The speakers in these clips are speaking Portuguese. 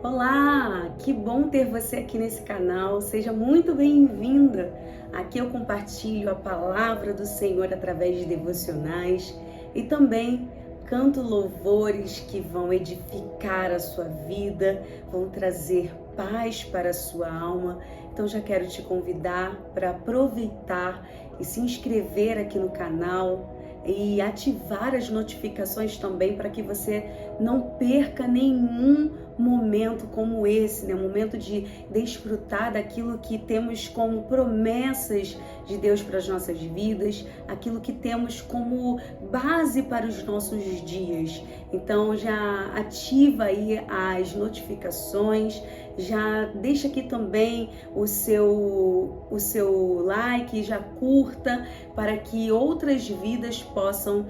Olá, que bom ter você aqui nesse canal, seja muito bem-vinda. Aqui eu compartilho a palavra do Senhor através de devocionais e também canto louvores que vão edificar a sua vida, vão trazer paz para a sua alma. Então já quero te convidar para aproveitar e se inscrever aqui no canal e ativar as notificações também para que você não perca nenhum momento como esse, né? Um momento de desfrutar daquilo que temos como promessas de Deus para as nossas vidas, aquilo que temos como base para os nossos dias. Então já ativa aí as notificações, já deixa aqui também o seu like, já curta para que outras vidas possam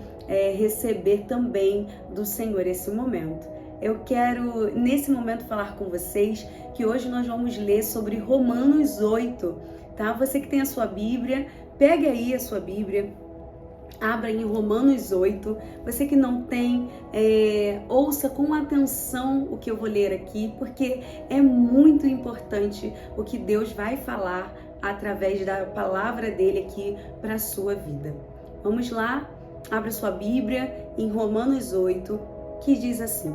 receber também do Senhor esse momento. Eu quero, nesse momento, falar com vocês que hoje nós vamos ler sobre Romanos 8, tá? Você que tem a sua Bíblia, pegue aí a sua Bíblia, abra em Romanos 8. Você que não tem, ouça com atenção o que eu vou ler aqui, porque é muito importante o que Deus vai falar através da palavra dele aqui para a sua vida. Vamos lá? Abra sua Bíblia em Romanos 8, que diz assim: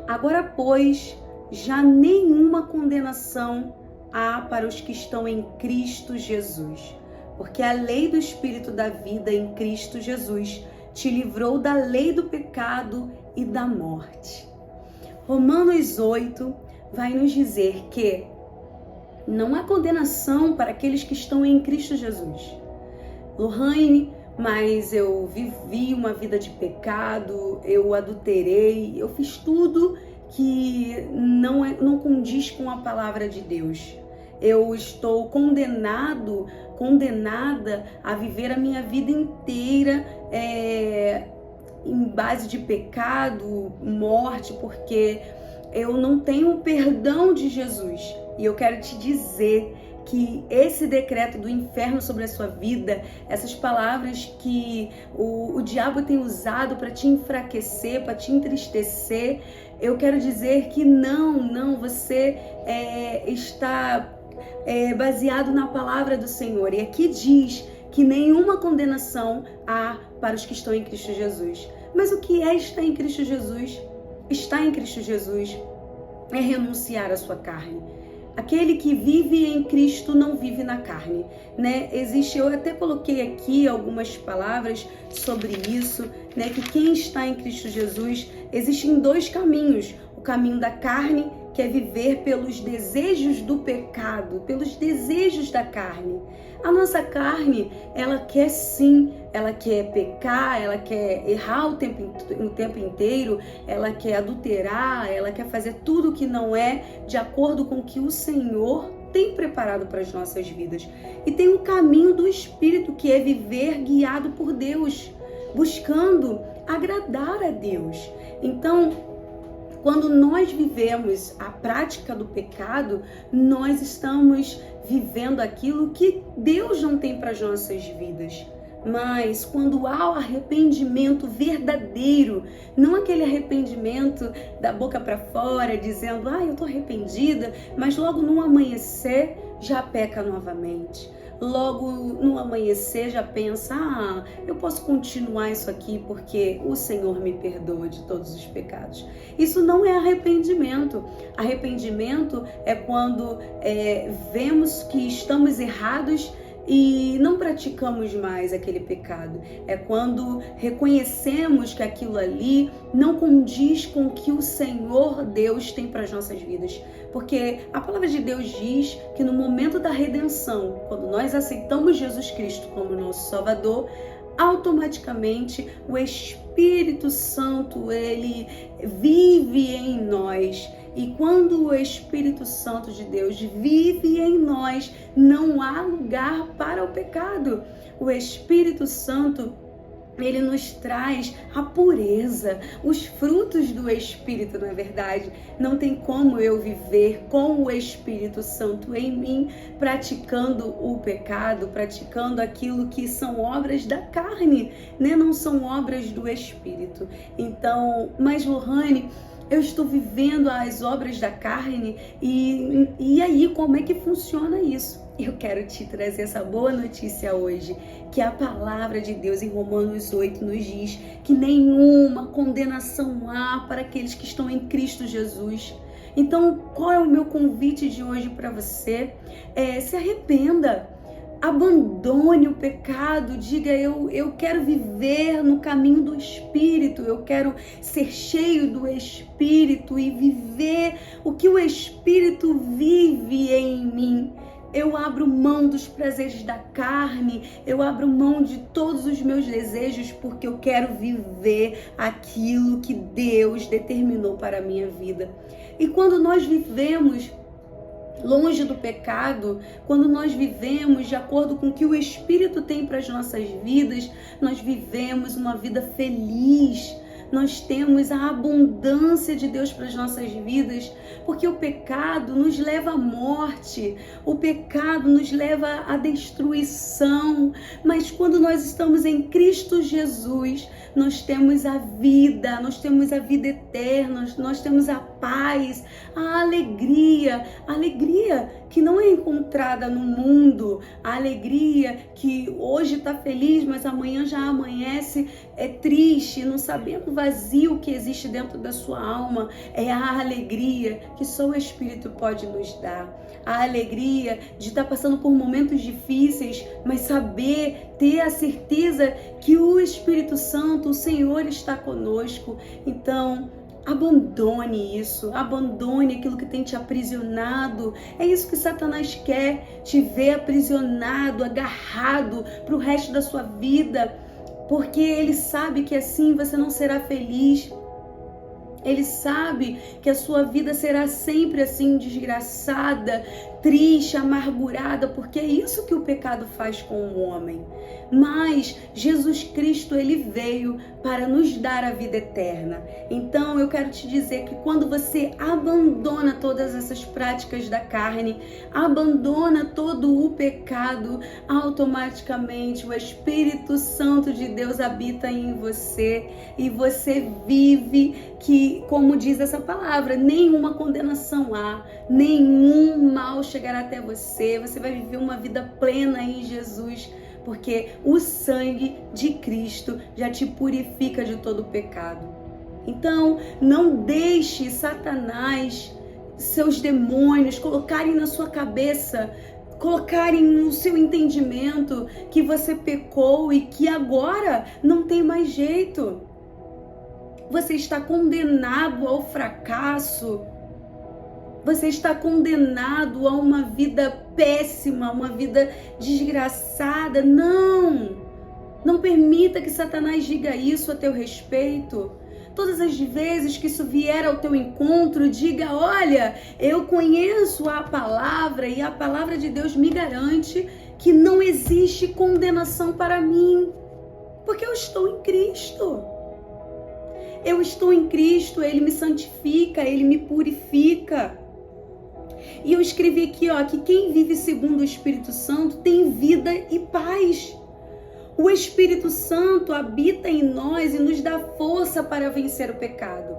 Agora, pois, já nenhuma condenação há para os que estão em Cristo Jesus, porque a lei do Espírito da vida em Cristo Jesus te livrou da lei do pecado e da morte. Romanos 8 vai nos dizer que não há condenação para aqueles que estão em Cristo Jesus. Lohane, mas eu vivi uma vida de pecado, eu adulterei, eu fiz tudo que não condiz com a palavra de Deus. Eu estou condenada a viver a minha vida inteira em base de pecado, morte, porque eu não tenho o perdão de Jesus. E eu quero te dizer que esse decreto do inferno sobre a sua vida, essas palavras que o diabo tem usado para te enfraquecer, para te entristecer, eu quero dizer que não, você está baseado na palavra do Senhor. E aqui diz que nenhuma condenação há para os que estão em Cristo Jesus. Mas o que é estar em Cristo Jesus? Estar em Cristo Jesus é renunciar à sua carne. Aquele que vive em Cristo não vive na carne, né? Eu até coloquei aqui algumas palavras sobre isso, né? Que quem está em Cristo Jesus, existem dois caminhos. O caminho da carne, que é viver pelos desejos do pecado, pelos desejos da carne. A nossa carne, ela quer sim, ela quer pecar, ela quer errar o tempo inteiro, ela quer adulterar, ela quer fazer tudo que não é de acordo com o que o Senhor tem preparado para as nossas vidas. E tem um caminho do Espírito, que é viver guiado por Deus, buscando agradar a Deus. Então, quando nós vivemos a prática do pecado, nós estamos vivendo aquilo que Deus não tem para as nossas vidas. Mas quando há o arrependimento verdadeiro, não aquele arrependimento da boca para fora, dizendo, eu tô arrependida, mas logo no amanhecer já peca novamente. Logo no amanhecer já pensa, eu posso continuar isso aqui porque o Senhor me perdoa de todos os pecados. Isso não é arrependimento. Arrependimento é quando vemos que estamos errados e não praticamos mais aquele pecado. É quando reconhecemos que aquilo ali não condiz com o que o Senhor Deus tem para as nossas vidas. Porque a palavra de Deus diz que no momento da redenção, quando nós aceitamos Jesus Cristo como nosso Salvador, automaticamente o Espírito Santo, ele vive em nós. E quando o Espírito Santo de Deus vive em nós, não há lugar para o pecado. O Espírito Santo, ele nos traz a pureza, os frutos do Espírito, na verdade. Não tem como eu viver com o Espírito Santo em mim, praticando o pecado, praticando aquilo que são obras da carne, né? Não são obras do Espírito. Então, mas Lohane, Eu estou vivendo as obras da carne e aí como é que funciona isso? Eu quero te trazer essa boa notícia hoje, que a palavra de Deus em Romanos 8 nos diz que nenhuma condenação há para aqueles que estão em Cristo Jesus. Então, qual é o meu convite de hoje para você? Se arrependa. Abandone o pecado, diga eu quero viver no caminho do Espírito, eu quero ser cheio do Espírito e viver o que o Espírito vive em mim. Eu abro mão dos prazeres da carne, eu abro mão de todos os meus desejos porque eu quero viver aquilo que Deus determinou para a minha vida. E quando nós vivemos longe do pecado, quando nós vivemos de acordo com o que o Espírito tem para as nossas vidas, nós vivemos uma vida feliz. Nós temos a abundância de Deus para as nossas vidas, porque o pecado nos leva à morte, o pecado nos leva à destruição, mas quando nós estamos em Cristo Jesus, nós temos a vida eterna, nós temos a paz, a alegria que não é encontrada no mundo, a alegria que hoje está feliz, mas amanhã já amanhece triste, não sabemos o vazio que existe dentro da sua alma. É a alegria que só o Espírito pode nos dar, a alegria de estar passando por momentos difíceis, mas saber, ter a certeza que o Espírito Santo, o Senhor está conosco. Então, abandone isso, abandone aquilo que tem te aprisionado. É isso que Satanás quer, te ver aprisionado, agarrado para o resto da sua vida, porque ele sabe que assim você não será feliz. Ele sabe que a sua vida será sempre assim, desgraçada, triste, amargurada, porque é isso que o pecado faz com o homem. Mas Jesus Cristo, ele veio para nos dar a vida eterna. Então eu quero te dizer que quando você abandona todas essas práticas da carne, abandona todo o pecado, automaticamente o Espírito Santo de Deus habita em você e você vive que, como diz essa palavra, nenhuma condenação há, nenhum mal chegará até você. Você vai viver uma vida plena em Jesus, porque o sangue de Cristo já te purifica de todo o pecado. Então, não deixe Satanás, seus demônios, colocarem na sua cabeça, colocarem no seu entendimento que você pecou e que agora não tem mais jeito. Você está condenado ao fracasso. Você está condenado a uma vida péssima, uma vida desgraçada. Não permita que Satanás diga isso a teu respeito. Todas as vezes que isso vier ao teu encontro, diga: olha, eu conheço a palavra e a palavra de Deus me garante que não existe condenação para mim, porque eu estou em Cristo. Eu estou em Cristo, Ele me santifica, Ele me purifica. E eu escrevi aqui, que quem vive segundo o Espírito Santo tem vida e paz. O Espírito Santo habita em nós e nos dá força para vencer o pecado.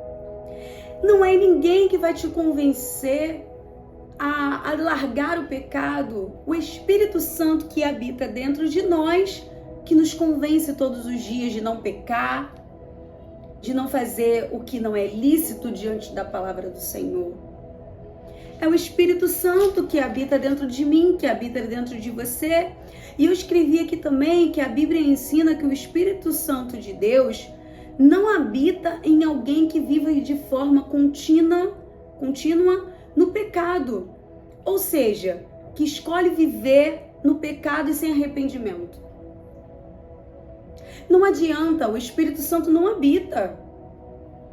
Não é ninguém que vai te convencer a largar o pecado. O Espírito Santo que habita dentro de nós, que nos convence todos os dias de não pecar, de não fazer o que não é lícito diante da palavra do Senhor. É o Espírito Santo que habita dentro de mim, que habita dentro de você. E eu escrevi aqui também que a Bíblia ensina que o Espírito Santo de Deus não habita em alguém que viva de forma contínua no pecado. Ou seja, que escolhe viver no pecado e sem arrependimento. Não adianta, o Espírito Santo não habita.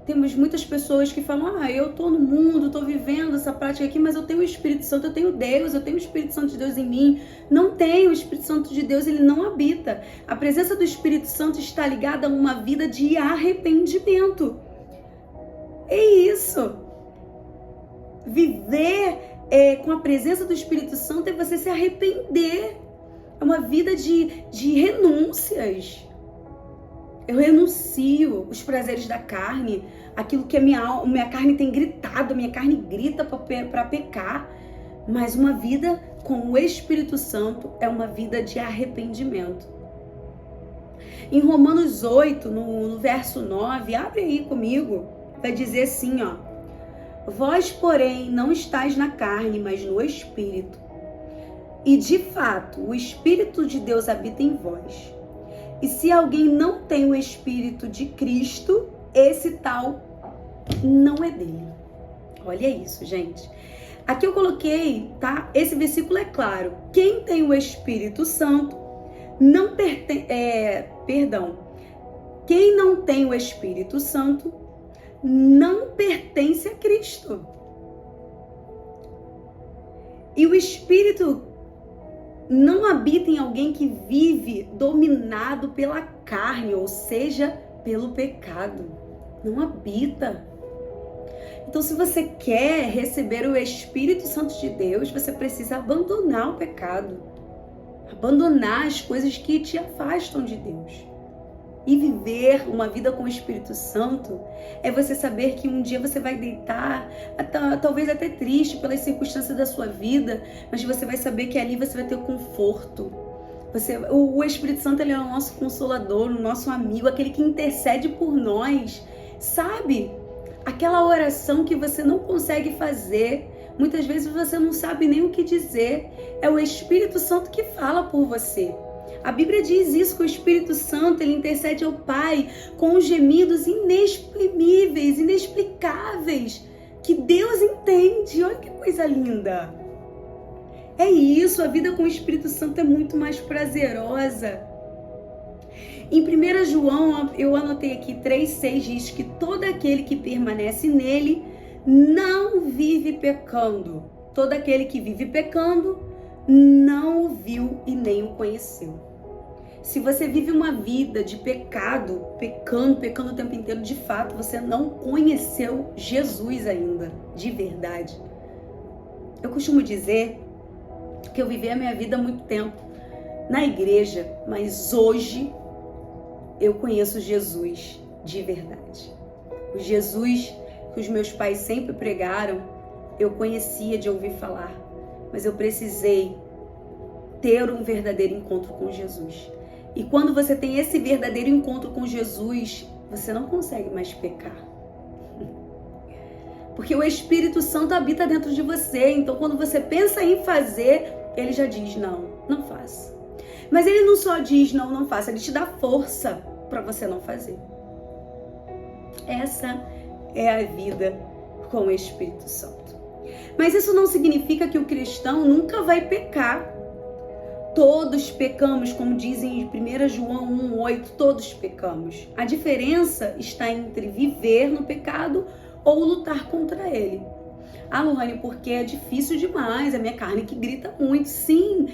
Temos muitas pessoas que falam: eu tô no mundo, tô vivendo essa prática aqui, mas eu tenho o Espírito Santo, eu tenho Deus, eu tenho o Espírito Santo de Deus em mim. Não tem, o Espírito Santo de Deus, ele não habita. A presença do Espírito Santo está ligada a uma vida de arrependimento. É isso. Viver com a presença do Espírito Santo é você se arrepender. É uma vida de renúncias. Eu renuncio os prazeres da carne, aquilo que a minha carne tem gritado, a minha carne grita para pecar. Mas uma vida com o Espírito Santo é uma vida de arrependimento. Em Romanos 8, no verso 9, abre aí comigo, vai dizer assim, ó: vós, porém, não estáis na carne, mas no Espírito. E de fato, o Espírito de Deus habita em vós. E se alguém não tem o Espírito de Cristo, esse tal não é dele. Olha isso, gente. Aqui eu coloquei, tá? Esse versículo é claro. Quem tem o Espírito Santo não quem não tem o Espírito Santo não pertence a Cristo. E o Espírito não habita em alguém que vive dominado pela carne, ou seja, pelo pecado. Não habita. Então, se você quer receber o Espírito Santo de Deus, você precisa abandonar o pecado. Abandonar as coisas que te afastam de Deus. E viver uma vida com o Espírito Santo é você saber que um dia você vai deitar, talvez até triste pelas circunstâncias da sua vida, mas você vai saber que ali você vai ter o conforto. O Espírito Santo, ele é o nosso consolador, o nosso amigo, aquele que intercede por nós. Sabe? Aquela oração que você não consegue fazer, muitas vezes você não sabe nem o que dizer. É o Espírito Santo que fala por você. A Bíblia diz isso, que o Espírito Santo, ele intercede ao Pai com gemidos inexprimíveis, inexplicáveis, que Deus entende. Olha que coisa linda. É isso, a vida com o Espírito Santo é muito mais prazerosa. Em 1 João, eu anotei aqui 3,6, diz que todo aquele que permanece nele não vive pecando. Todo aquele que vive pecando não o viu e nem o conheceu. Se você vive uma vida de pecado, pecando o tempo inteiro, de fato, você não conheceu Jesus ainda, de verdade. Eu costumo dizer que eu vivi a minha vida há muito tempo na igreja, mas hoje eu conheço Jesus de verdade. O Jesus que os meus pais sempre pregaram, eu conhecia de ouvir falar, mas eu precisei ter um verdadeiro encontro com Jesus. E quando você tem esse verdadeiro encontro com Jesus, você não consegue mais pecar. Porque o Espírito Santo habita dentro de você. Então, quando você pensa em fazer, ele já diz, não faça. Mas ele não só diz, não faça, ele te dá força para você não fazer. Essa é a vida com o Espírito Santo. Mas isso não significa que o cristão nunca vai pecar. Todos pecamos, como dizem em 1 João 1,8, todos pecamos. A diferença está entre viver no pecado ou lutar contra ele. Ah, Lohane, porque é difícil demais, a minha carne que grita muito. Sim,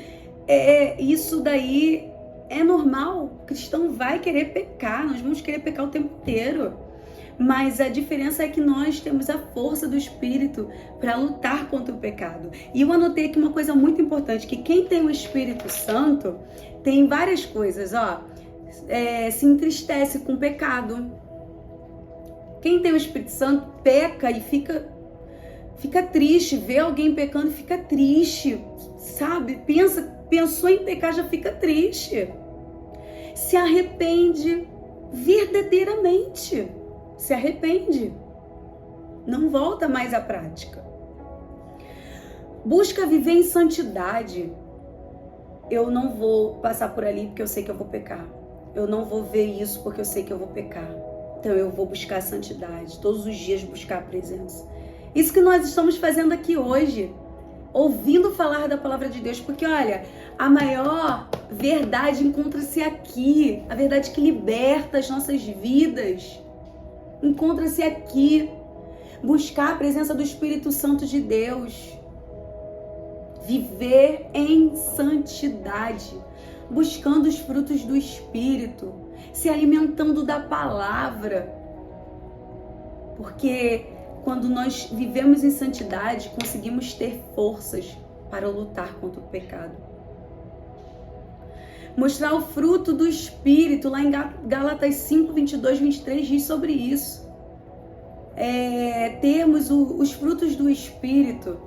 isso daí é normal. O cristão vai querer pecar, nós vamos querer pecar o tempo inteiro. Mas a diferença é que nós temos a força do Espírito para lutar contra o pecado. E eu anotei aqui uma coisa muito importante, que quem tem o Espírito Santo tem várias coisas, se entristece com o pecado. Quem tem o Espírito Santo peca e fica triste, vê alguém pecando e fica triste, sabe? Pensou em pecar, já fica triste. Se arrepende verdadeiramente. Se arrepende, não volta mais à prática. Busca viver em santidade. Eu não vou passar por ali porque eu sei que eu vou pecar. Eu não vou ver isso porque eu sei que eu vou pecar. Então eu vou buscar a santidade, todos os dias buscar a presença. Isso que nós estamos fazendo aqui hoje, ouvindo falar da palavra de Deus, porque olha, a maior verdade encontra-se aqui, a verdade que liberta as nossas vidas. Encontra-se aqui, buscar a presença do Espírito Santo de Deus, viver em santidade, buscando os frutos do Espírito, se alimentando da palavra, porque quando nós vivemos em santidade, conseguimos ter forças para lutar contra o pecado. Mostrar o fruto do Espírito, lá em Gálatas 5, 22, 23 diz sobre isso. Termos os frutos do Espírito.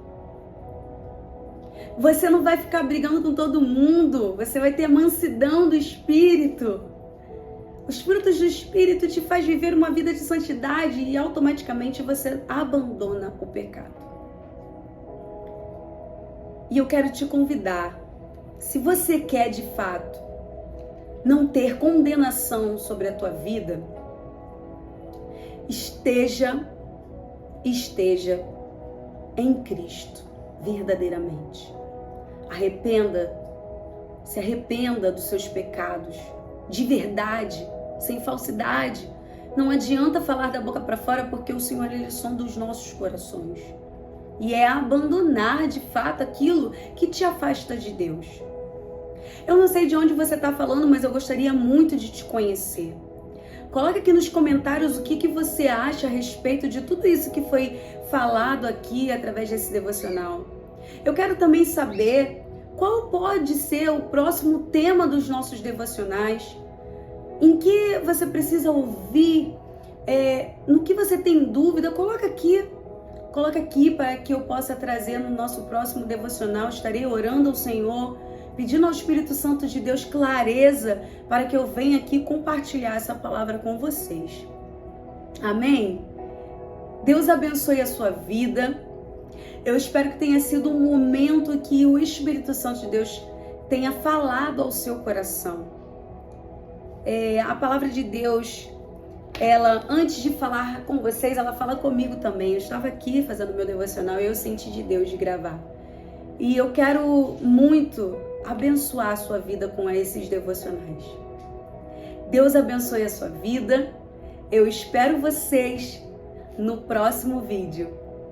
Você não vai ficar brigando com todo mundo, você vai ter a mansidão do Espírito. Os frutos do Espírito te faz viver uma vida de santidade e automaticamente você abandona o pecado. E eu quero te convidar, se você quer de fato não ter condenação sobre a tua vida, esteja em Cristo verdadeiramente. Se arrependa dos seus pecados, de verdade, sem falsidade. Não adianta falar da boca para fora, porque o Senhor, Ele sonda os nossos corações. E é abandonar de fato aquilo que te afasta de Deus. Eu não sei de onde você está falando, mas eu gostaria muito de te conhecer. Coloque aqui nos comentários o que você acha a respeito de tudo isso que foi falado aqui através desse devocional. Eu quero também saber qual pode ser o próximo tema dos nossos devocionais, em que você precisa ouvir, no que você tem dúvida, coloca aqui para que eu possa trazer no nosso próximo devocional. Estarei orando ao Senhor, pedindo ao Espírito Santo de Deus clareza para que eu venha aqui compartilhar essa palavra com vocês. Amém? Deus abençoe a sua vida. Eu espero que tenha sido um momento que o Espírito Santo de Deus tenha falado ao seu coração. A palavra de Deus, ela, antes de falar com vocês, ela fala comigo também. Eu estava aqui fazendo meu devocional e eu senti de Deus de gravar. E eu quero muito abençoar a sua vida com esses devocionais. Deus abençoe a sua vida. Eu espero vocês no próximo vídeo.